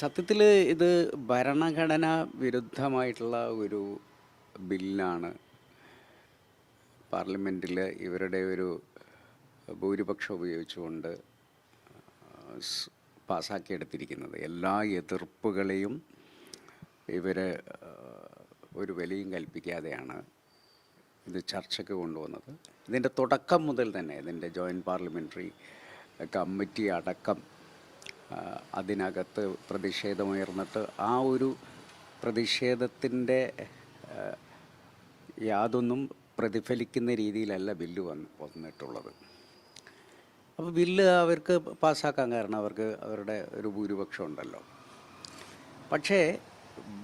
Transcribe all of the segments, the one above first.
സത്യത്തിൽ ഇത് ഭരണഘടനാ വിരുദ്ധമായിട്ടുള്ള ഒരു ബില്ലാണ് പാർലമെൻറ്റിൽ ഇവരുടെ ഒരു ഭൂരിപക്ഷം ഉപയോഗിച്ചുകൊണ്ട് സ് പാസ്സാക്കിയെടുത്തിരിക്കുന്നത്. എല്ലാ എതിർപ്പുകളെയും ഇവർ ഒരു വിലയും കൽപ്പിക്കാതെയാണ് ഇത് ചർച്ചയ്ക്ക് കൊണ്ടുവന്നത്. ഇതിൻ്റെ തുടക്കം മുതൽ തന്നെ ഇതിൻ്റെ ജോയിൻറ്റ് പാർലമെൻ്ററി കമ്മിറ്റി അടക്കം അതിനകത്ത് പ്രതിഷേധമുയർന്നിട്ട് ആ ഒരു പ്രതിഷേധത്തിൻ്റെ യാതൊന്നും പ്രതിഫലിക്കുന്ന രീതിയിലല്ല ബില്ല് വന്നിട്ടുള്ളത്. അപ്പോൾ ബില്ല് അവർക്ക് പാസ്സാക്കാൻ കാരണം അവർക്ക് അവരുടെ ഒരു ഭൂരിപക്ഷം ഉണ്ടല്ലോ. പക്ഷേ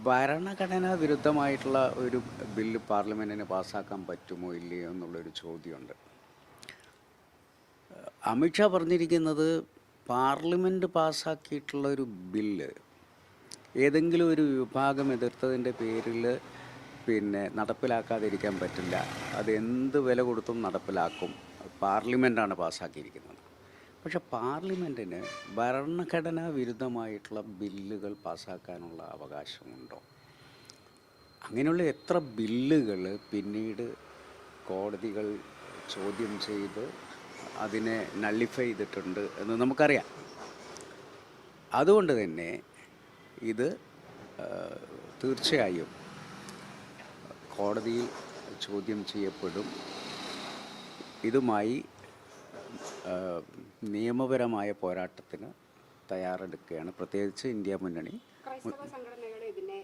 ഭരണഘടനാ വിരുദ്ധമായിട്ടുള്ള ഒരു ബില്ല് പാർലമെൻറ്റിന് പാസ്സാക്കാൻ പറ്റുമോ ഇല്ലയോ എന്നുള്ളൊരു ചോദ്യമുണ്ട്. അമിത്ഷാ പറഞ്ഞിരിക്കുന്നത് പാർലമെൻറ്റ് പാസ്സാക്കിയിട്ടുള്ള ഒരു ബില്ല് ഏതെങ്കിലും ഒരു വിഭാഗം എതിർത്തതിൻ്റെ പേരിൽ നടപ്പിലാക്കാതിരിക്കാൻ പറ്റില്ല, അത് എന്ത് വില കൊടുത്തും നടപ്പിലാക്കും, പാർലമെൻറ്റാണ് പാസ്സാക്കിയിരിക്കുന്നത്. പക്ഷെ പാർലമെൻറ്റിന് ഭരണഘടനാ വിരുദ്ധമായിട്ടുള്ള ബില്ലുകൾ പാസ്സാക്കാനുള്ള അവകാശമുണ്ടോ? അങ്ങനെയുള്ള എത്ര ബില്ലുകൾ പിന്നീട് കോടതികൾ ചോദ്യം ചെയ്ത് അതിനെ നള്ളിഫൈ ചെയ്തിട്ടുണ്ട് എന്ന് നമുക്കറിയാം. അതുകൊണ്ട് തന്നെ ഇത് തീർച്ചയായും കോടതിയിൽ ചോദ്യം ചെയ്യപ്പെടും. ഇതുമായി നിയമപരമായ പോരാട്ടത്തിന് തയ്യാറെടുക്കുകയാണ് പ്രത്യേകിച്ച് ഇന്ത്യ മുന്നണി. ക്രൈസ്തവ സംഘടനകൾ ഇതിനെ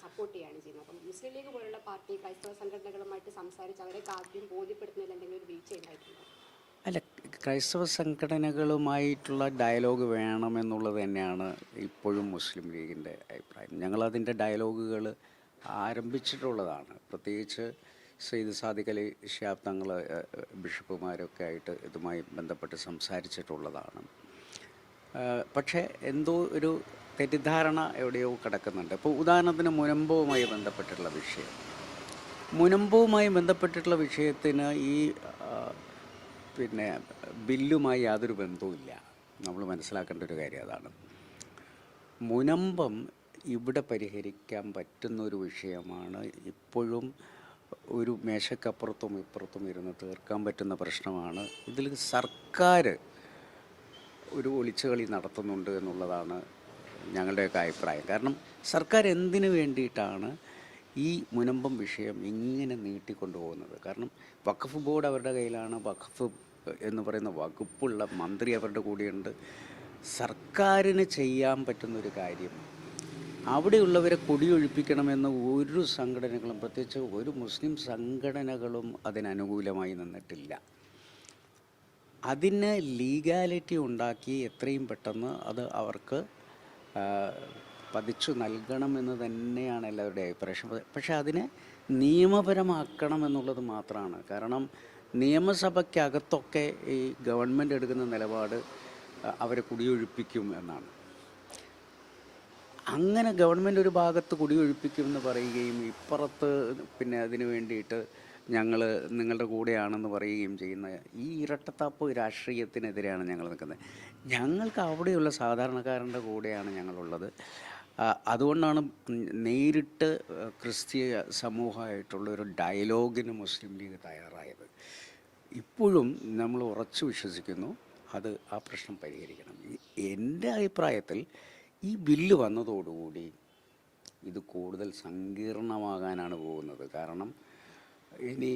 സപ്പോർട്ട് ചെയ്യാണ് ചെയ്യുന്നത്. അപ്പം മുസ്ലിം ലീഗ് പോലുള്ള പാർട്ടി ക്രൈസ്തവ സംഘടനകളുമായിട്ട് സംസാരിച്ച് അവരെ ആദ്യം ബോധ്യപ്പെടുത്തുന്നതിൽ എന്തെങ്കിലും ഒരു വീഴ്ച ഉണ്ടായിട്ടുണ്ടോ? അല്ല, ക്രൈസ്തവ സംഘടനകളുമായിട്ടുള്ള ഡയലോഗ് വേണമെന്നുള്ളത് തന്നെയാണ് ഇപ്പോഴും മുസ്ലിം ലീഗിൻ്റെ അഭിപ്രായം. ഞങ്ങളതിൻ്റെ ഡയലോഗുകൾ ആരംഭിച്ചിട്ടുള്ളതാണ്. പ്രത്യേകിച്ച് സെയ്ദ് സാദിഖ് അലി ശിഹാബ് തങ്ങൾ ബിഷപ്പുമാരൊക്കെ ആയിട്ട് ഇതുമായി ബന്ധപ്പെട്ട് സംസാരിച്ചിട്ടുള്ളതാണ്. പക്ഷേ എന്തോ ഒരു തെറ്റിദ്ധാരണ എവിടെയോ കിടക്കുന്നുണ്ട്. ഇപ്പോൾ ഉദാഹരണത്തിന് മുനമ്പവുമായി ബന്ധപ്പെട്ടിട്ടുള്ള വിഷയത്തിന് ഈ ബില്ലുമായി യാതൊരു ബന്ധവുമില്ല. നമ്മൾ മനസ്സിലാക്കേണ്ട ഒരു കാര്യം അതാണ്. മുനമ്പം ഇവിടെ പരിഹരിക്കാൻ പറ്റുന്ന ഒരു വിഷയമാണ്. ഇപ്പോഴും ഒരു മേശക്കപ്പുറത്തും ഇപ്പുറത്തും ഇരുന്ന് തീർക്കാൻ പറ്റുന്ന പ്രശ്നമാണ്. ഇതിൽ സർക്കാർ ഒരു ഒളിച്ചുകളി നടത്തുന്നുണ്ട് എന്നുള്ളതാണ് ഞങ്ങളുടെയൊക്കെ അഭിപ്രായം. കാരണം സർക്കാർ എന്തിനു വേണ്ടിയിട്ടാണ് ഈ മുനമ്പം വിഷയം ഇങ്ങനെ നീട്ടിക്കൊണ്ടുപോകുന്നത്? കാരണം വഖഫ് ബോർഡ് അവരുടെ കയ്യിലാണ്, വഖഫ് എന്ന് പറയുന്ന വകുപ്പുള്ള മന്ത്രി അവരുടെ കൂടെയുണ്ട്. സർക്കാരിന് ചെയ്യാൻ പറ്റുന്നൊരു കാര്യം അവിടെയുള്ളവരെ കൊടിയൊഴിപ്പിക്കണമെന്ന് ഒരു സംഘടനകളും, പ്രത്യേകിച്ച് ഒരു മുസ്ലിം സംഘടനകളും അതിനനുകൂലമായി നിന്നിട്ടില്ല. അതിന് ലീഗാലിറ്റി ഉണ്ടാക്കി എത്രയും പെട്ടെന്ന് അത് അവർക്ക് പതിച്ചു നൽകണമെന്ന് തന്നെയാണ് എല്ലാവരുടെയും അഭിപ്രായം. പക്ഷെ അതിനെ നിയമപരമാക്കണം എന്നുള്ളത് മാത്രമാണ്. കാരണം നിയമസഭയ്ക്കകത്തൊക്കെ ഈ ഗവൺമെൻറ് എടുക്കുന്ന നിലപാട് അവരെ കുടിയൊഴിപ്പിക്കും എന്നാണ്. അങ്ങനെ ഗവൺമെൻറ് ഒരു ഭാഗത്ത് കുടിയൊഴിപ്പിക്കുമെന്ന് പറയുകയും ഇപ്പുറത്ത് അതിന് വേണ്ടിയിട്ട് ഞങ്ങൾ നിങ്ങളുടെ കൂടെയാണെന്ന് പറയുകയും ചെയ്യുന്ന ഈ ഇരട്ടത്താപ്പ് രാഷ്ട്രീയത്തിനെതിരെയാണ് ഞങ്ങൾ നിൽക്കുന്നത്. ഞങ്ങൾക്ക് അവിടെയുള്ള സാധാരണക്കാരൻ്റെ കൂടെയാണ് ഞങ്ങളുള്ളത്. അതുകൊണ്ടാണ് നേരിട്ട് ക്രിസ്തീയ സമൂഹമായിട്ടുള്ളൊരു ഡയലോഗിന് മുസ്ലിം ലീഗ് തയ്യാറായത്. ഇപ്പോഴും നമ്മൾ ഉറച്ചു വിശ്വസിക്കുന്നു അത് ആ പ്രശ്നം പരിഹരിക്കണം. എൻ്റെ അഭിപ്രായത്തിൽ ഈ ബില്ല് വന്നതോടുകൂടി ഇത് കൂടുതൽ സങ്കീർണമാകാനാണ് പോകുന്നത്. കാരണം ഇനി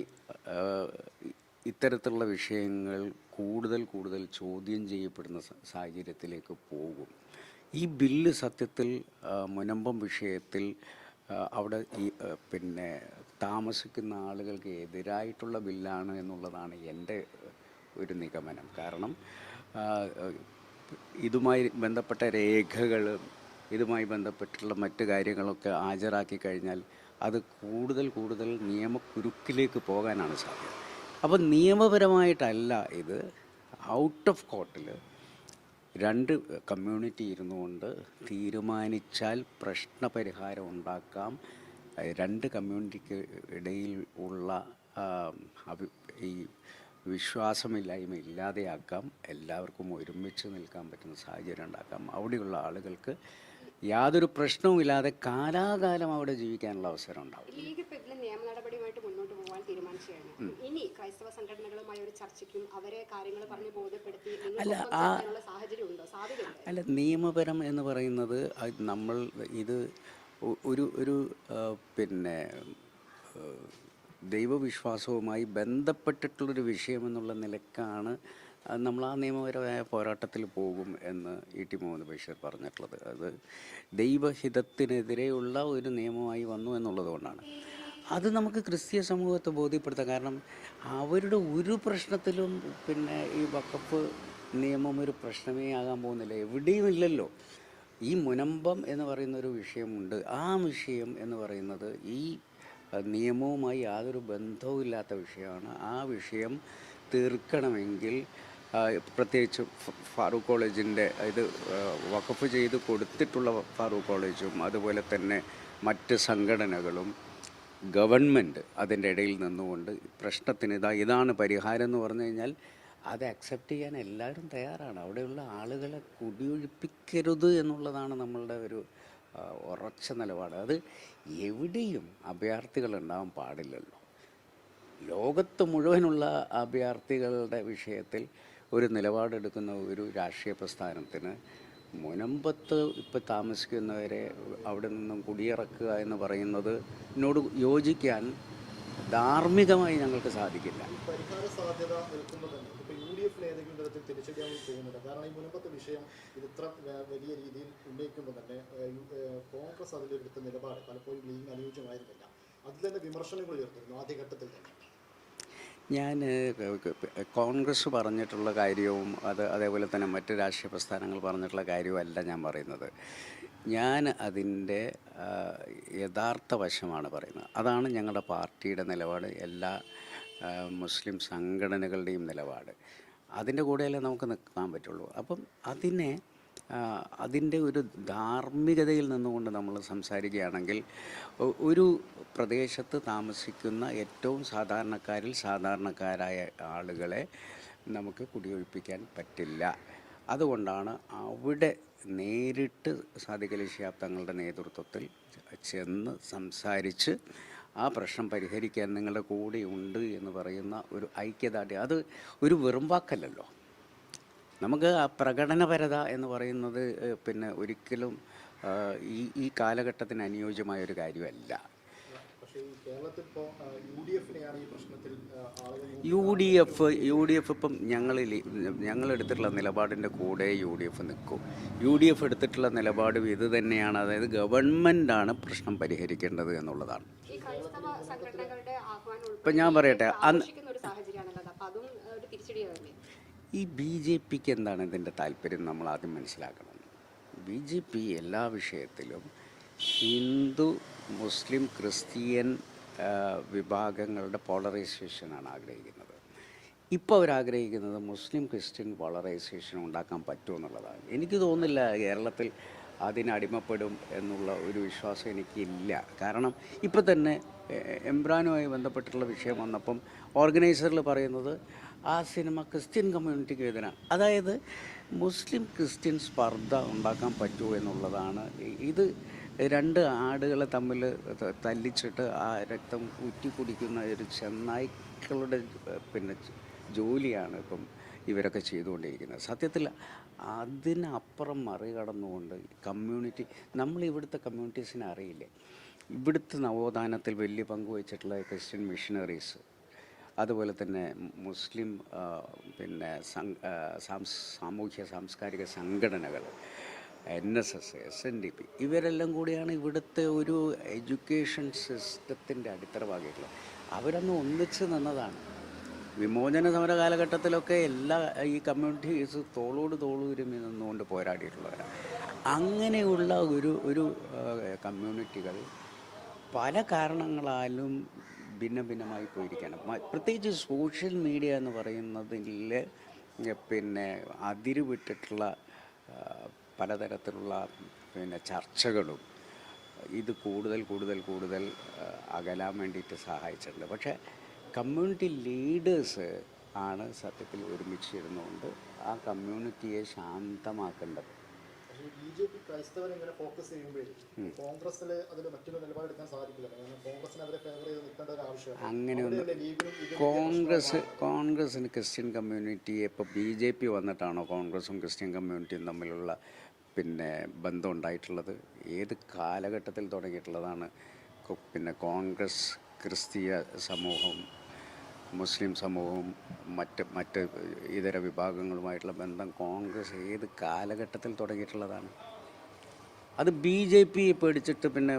ഇത്തരത്തിലുള്ള വിഷയങ്ങൾ കൂടുതൽ ചോദ്യം ചെയ്യപ്പെടുന്ന സാഹചര്യത്തിലേക്ക് പോകും. ഈ ബില്ല് സത്യത്തിൽ മുനമ്പം വിഷയത്തിൽ അവിടെ ഈ താമസിക്കുന്ന ആളുകൾക്ക് എതിരായിട്ടുള്ള ബില്ലാണ് എന്നുള്ളതാണ് എൻ്റെ ഒരു നിഗമനം. കാരണം ഇതുമായി ബന്ധപ്പെട്ട രേഖകൾ, ഇതുമായി ബന്ധപ്പെട്ടുള്ള മറ്റു കാര്യങ്ങളൊക്കെ ഹാജരാക്കി കഴിഞ്ഞാൽ അത് കൂടുതൽ നിയമക്കുരുക്കിലേക്ക് പോകാനാണ് സാധ്യത. അപ്പോൾ നിയമപരമായിട്ടല്ല, ഇത് ഔട്ട് ഓഫ് കോർട്ടിൽ രണ്ട് കമ്മ്യൂണിറ്റി ഇരുന്നു കൊണ്ട് തീരുമാനിച്ചാൽ പ്രശ്നപരിഹാരം ഉണ്ടാക്കാം. രണ്ട് കമ്മ്യൂണിറ്റിക്ക് ഇടയിൽ ഉള്ള ഈ വിശ്വാസമില്ലായ്മ ഇല്ലാതെയാക്കാം. എല്ലാവർക്കും ഒരുമിച്ച് നിൽക്കാൻ പറ്റുന്ന സാഹചര്യം ഉണ്ടാക്കാം. അവിടെയുള്ള ആളുകൾക്ക് യാതൊരു പ്രശ്നവുമില്ലാതെ കാലാകാലം അവിടെ ജീവിക്കാനുള്ള അവസരം ഉണ്ടാവും. ലീഗ് ഇപ്പോൾ ഇതിൽ നിയമ നടപടിയുമായിട്ട് മുന്നോട്ട് പോകാൻ തീരുമാനിക്കുകയാണ്. ഇനി ക്രൈസ്തവ സംഘടനകളുമായി ഒരു ചർച്ചയ്ക്കും അവരെ കാര്യങ്ങൾ പറഞ്ഞ് ബോധ്യപ്പെടുത്തി നിങ്ങൾക്കൊപ്പം ചേർക്കാനുള്ള സാഹചര്യം ഉണ്ടോ, സാധ്യതയുണ്ടോ? അല്ല, നിയമപരം എന്ന് പറയുന്നത് നമ്മൾ ഇത് ഒരു പിന്നെ ദൈവവിശ്വാസവുമായി ബന്ധപ്പെട്ടിട്ടുള്ളൊരു വിഷയമെന്നുള്ള നിലക്കാണ് നമ്മൾ ആ നിയമപരമായ പോരാട്ടത്തിൽ പോകും എന്ന് ഇ.ടി. മുഹമ്മദ് ബഷീർ പറഞ്ഞിട്ടുള്ളത്. അത് ദൈവഹിതത്തിനെതിരെയുള്ള ഒരു നിയമമായി വന്നു എന്നുള്ളത് കൊണ്ടാണ്. അത് നമുക്ക് ക്രിസ്തീയ സമൂഹത്തെ ബോധ്യപ്പെടുത്താം. കാരണം അവരുടെ ഒരു പ്രശ്നത്തിലും പിന്നെ ഈ വഖഫ് നിയമം ഒരു പ്രശ്നമേ ആകാൻ പോകുന്നില്ല, എവിടെയും ഇല്ലല്ലോ. ഈ മുനമ്പം എന്ന് പറയുന്നൊരു വിഷയമുണ്ട്. ആ വിഷയം എന്ന് പറയുന്നത് ഈ നിയമവുമായി യാതൊരു ബന്ധവുമില്ലാത്ത വിഷയമാണ്. ആ വിഷയം തീർക്കണമെങ്കിൽ പ്രത്യേകിച്ച് ഫാറൂഖ് കോളേജിൻ്റെ ഇത് വഖഫ് ചെയ്ത് കൊടുത്തിട്ടുള്ള ഫാറൂഖ് കോളേജും അതുപോലെ തന്നെ മറ്റ് സംഘടനകളും ഗവൺമെൻറ് അതിൻ്റെ ഇടയിൽ നിന്നുകൊണ്ട് പ്രശ്നത്തിന് ഇതാണ് പരിഹാരം എന്ന് പറഞ്ഞു കഴിഞ്ഞാൽ അത് അക്സെപ്റ്റ് ചെയ്യാൻ എല്ലാവരും തയ്യാറാണ്. അവിടെയുള്ള ആളുകളെ കുടിയൊഴിപ്പിക്കരുത് എന്നുള്ളതാണ് നമ്മളുടെ ഒരു ഉറച്ച നിലപാട്. അത് എവിടെയും അഭയാർത്ഥികൾ ഉണ്ടാവാൻ പാടില്ലല്ലോ. ലോകത്ത് മുഴുവനുള്ള അഭയാർത്ഥികളുടെ വിഷയത്തിൽ ഒരു നിലപാടെടുക്കുന്ന ഒരു രാഷ്ട്രീയ പ്രസ്ഥാനത്തിന് മുനമ്പത്ത് ഇപ്പോൾ താമസിക്കുന്നവരെ അവിടെ നിന്നും കുടിയിറക്കുക എന്ന് പറയുന്നത് എന്നോട് യോജിക്കാൻ ധാർമ്മികമായി ഞങ്ങൾക്ക് സാധിക്കില്ല. പരിഹാര സാധ്യത നിൽക്കുമ്പോൾ തന്നെ ഇപ്പോൾ UDF ഏതെങ്കിലും തരത്തിൽ തിരിച്ചടിയാവും തോന്നുന്നില്ല. കാരണം ഈ മുനമ്പത്തെ വിഷയം ഇത്ര വലിയ രീതിയിൽ ഉന്നയിക്കുമ്പോൾ തന്നെ കോൺഗ്രസ് അതിലെടുത്ത നിലപാട് പലപ്പോഴും ലീഗിന് അനുയോജ്യമായിരുന്നില്ല. അതിൽ തന്നെ വിമർശനങ്ങൾ ഉയർത്തിരുന്നു ആദ്യഘട്ടത്തിൽ തന്നെ. ഞാൻ കോൺഗ്രസ് പറഞ്ഞിട്ടുള്ള കാര്യവും അതേപോലെ തന്നെ മറ്റ് രാഷ്ട്രീയ പ്രസ്ഥാനങ്ങൾ പറഞ്ഞിട്ടുള്ള കാര്യവും അല്ല ഞാൻ പറയുന്നത്. ഞാൻ അതിൻ്റെ യഥാർത്ഥ വശമാണ് പറയുന്നത്. അതാണ് ഞങ്ങളുടെ പാർട്ടിയുടെ നിലപാട്, എല്ലാ മുസ്ലിം സംഘടനകളുടെയും നിലപാട്. അതിൻ്റെ കൂടെയല്ലേ നമുക്ക് നിൽക്കാൻ പറ്റുള്ളൂ. അപ്പം അതിൻ്റെ ഒരു ധാർമ്മികതയിൽ നിന്നുകൊണ്ട് നമ്മൾ സംസാരിക്കുകയാണെങ്കിൽ ഒരു പ്രദേശത്ത് താമസിക്കുന്ന ഏറ്റവും സാധാരണക്കാരായ ആളുകളെ നമുക്ക് കുടിയൊഴിപ്പിക്കാൻ പറ്റില്ല. അതുകൊണ്ടാണ് അവിടെ നേരിട്ട് സാദിഖ് അലി ശിഹാബ് തങ്ങളുടെ നേതൃത്വത്തിൽ ചെന്ന് സംസാരിച്ച് ആ പ്രശ്നം പരിഹരിക്കാൻ നിങ്ങളുടെ കൂടെയുണ്ട് എന്ന് പറയുന്ന ഒരു ഐക്യദാർഢ്യം. അത് ഒരു വെറും വാക്കല്ലല്ലോ. നമുക്ക് ആ പ്രകടനപരത എന്ന് പറയുന്നത് പിന്നെ ഒരിക്കലും ഈ കാലഘട്ടത്തിന് അനുയോജ്യമായ ഒരു കാര്യമല്ല. UDF ഇപ്പം ഞങ്ങളെടുത്തിട്ടുള്ള നിലപാടിൻ്റെ കൂടെ UDF നിൽക്കും. UDF എടുത്തിട്ടുള്ള നിലപാടും ഇത് തന്നെയാണ്. അതായത് ഗവൺമെൻറ്റാണ് പ്രശ്നം പരിഹരിക്കേണ്ടത് എന്നുള്ളതാണ്. ഇപ്പം ഞാൻ പറയട്ടെ, ഈ BJPക്ക് എന്താണ് ഇതിൻ്റെ താല്പര്യം നമ്മൾ ആദ്യം മനസ്സിലാക്കണം. BJP എല്ലാ വിഷയത്തിലും ഹിന്ദു മുസ്ലിം ക്രിസ്ത്യൻ വിഭാഗങ്ങളുടെ പോളറൈസേഷനാണ് ആഗ്രഹിക്കുന്നത്. ഇപ്പോൾ അവരാഗ്രഹിക്കുന്നത് മുസ്ലിം ക്രിസ്ത്യൻ പോളറൈസേഷൻ ഉണ്ടാക്കാൻ പറ്റുമെന്നുള്ളതാണ്. എനിക്ക് തോന്നുന്നില്ല കേരളത്തിൽ അതിനടിമപ്പെടും എന്നുള്ള ഒരു വിശ്വാസം എനിക്കില്ല. കാരണം ഇപ്പം തന്നെ എംബ്രാനുമായി ബന്ധപ്പെട്ടുള്ള വിഷയം വന്നപ്പം ഓർഗനൈസറിൽ പറയുന്നത് ആ സിനിമ ക്രിസ്ത്യൻ കമ്മ്യൂണിറ്റിക്ക് എതിരാണ്. അതായത് മുസ്ലിം ക്രിസ്ത്യൻ സ്പർദ്ധ ഉണ്ടാക്കാൻ പറ്റുമോ എന്നുള്ളതാണ്. ഇത് രണ്ട് ആടുകളെ തമ്മിൽ തല്ലിച്ചിട്ട് ആ രക്തം ഊറ്റി കുടിക്കുന്ന ഒരു ചെന്നായ്ക്കളുടെ പിന്നെ ജോലിയാണ് ഇപ്പം ഇവരൊക്കെ ചെയ്തുകൊണ്ടിരിക്കുന്നത്. സത്യത്തിൽ അതിനപ്പുറം മറികടന്നുകൊണ്ട് കമ്മ്യൂണിറ്റി, നമ്മളിവിടുത്തെ കമ്മ്യൂണിറ്റീസിനെ അറിയില്ലേ. ഇവിടുത്തെ നവോത്ഥാനത്തിൽ വലിയ പങ്കുവച്ചിട്ടുള്ള ക്രിസ്ത്യൻ മിഷനറീസ്, അതുപോലെ തന്നെ മുസ്ലിം പിന്നെ സാമൂഹ്യ സാംസ്കാരിക സംഘടനകൾ, NSS, SNDP, ഇവരെല്ലാം കൂടിയാണ് ഇവിടുത്തെ ഒരു എഡ്യൂക്കേഷൻ സിസ്റ്റത്തിൻ്റെ അടിത്തറ ഭാഗമായിട്ടുള്ളത്. അവരന്ന് ഒന്നിച്ച് നിന്നതാണ്. വിമോചന സമര കാലഘട്ടത്തിലൊക്കെ എല്ലാ ഈ കമ്മ്യൂണിറ്റീസ് തോളോട് തോളൂരുമി നിന്നുകൊണ്ട് പോരാടിയിട്ടുള്ളവരാണ്. അങ്ങനെയുള്ള ഒരു കമ്മ്യൂണിറ്റികൾ പല കാരണങ്ങളാലും ഭിന്നമായി പോയിരിക്കുകയാണ്. പ്രത്യേകിച്ച് സോഷ്യൽ മീഡിയ എന്ന് പറയുന്നതിൽ പിന്നെ അതിരുവിട്ടിട്ടുള്ള പലതരത്തിലുള്ള പിന്നെ ചർച്ചകളും ഇത് കൂടുതൽ അകലാൻ വേണ്ടിയിട്ട് സഹായിച്ചിട്ടുണ്ട്. പക്ഷേ കമ്മ്യൂണിറ്റി ലീഡേഴ്സ് ആണ് സത്യത്തിൽ ഒരുമിച്ചിരുന്നുകൊണ്ട് ആ കമ്മ്യൂണിറ്റിയെ ശാന്തമാക്കേണ്ടത്. പക്ഷേ BJP ക്രൈസ്തവരെ ഇങ്ങനെ ഫോക്കസ് ചെയ്യുമ്പോഴേ കോൺഗ്രസിൽ അതിൽ മറ്റൊരു നിലപാടെടുക്കാൻ സാധിക്കില്ല. കാരണം കോൺഗ്രസിന് അവരെ ഫേവർ ചെയ്ത് നിൽക്കേണ്ട ഒരു ആവശ്യമാണ്. അങ്ങനെയൊന്നും ലീഗിനും ഇത് കോൺഗ്രസ്സിന് ക്രിസ്ത്യൻ കമ്മ്യൂണിറ്റിയെ ഇപ്പോൾ BJP വന്നിട്ടാണോ കോൺഗ്രസും ക്രിസ്ത്യൻ കമ്മ്യൂണിറ്റിയും തമ്മിലുള്ള പിന്നെ ബന്ധം ഉണ്ടായിട്ടുള്ളത്? ഏത് കാലഘട്ടത്തിൽ തുടങ്ങിയിട്ടുള്ളതാണ് പിന്നെ കോൺഗ്രസ് ക്രിസ്തീയ സമൂഹവും മുസ്ലിം സമൂഹവും മറ്റ് ഇതര വിഭാഗങ്ങളുമായിട്ടുള്ള ബന്ധം കോൺഗ്രസ് ഏത് കാലഘട്ടത്തിൽ തുടങ്ങിയിട്ടുള്ളതാണ്? അത് BJP പേടിച്ചിട്ട് പിന്നെ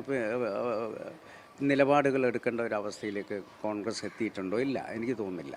നിലപാടുകൾ എടുക്കേണ്ട ഒരു അവസ്ഥയിലേക്ക് കോൺഗ്രസ് എത്തിയിട്ടുണ്ടോ? ഇല്ല, എനിക്ക് തോന്നുന്നില്ല.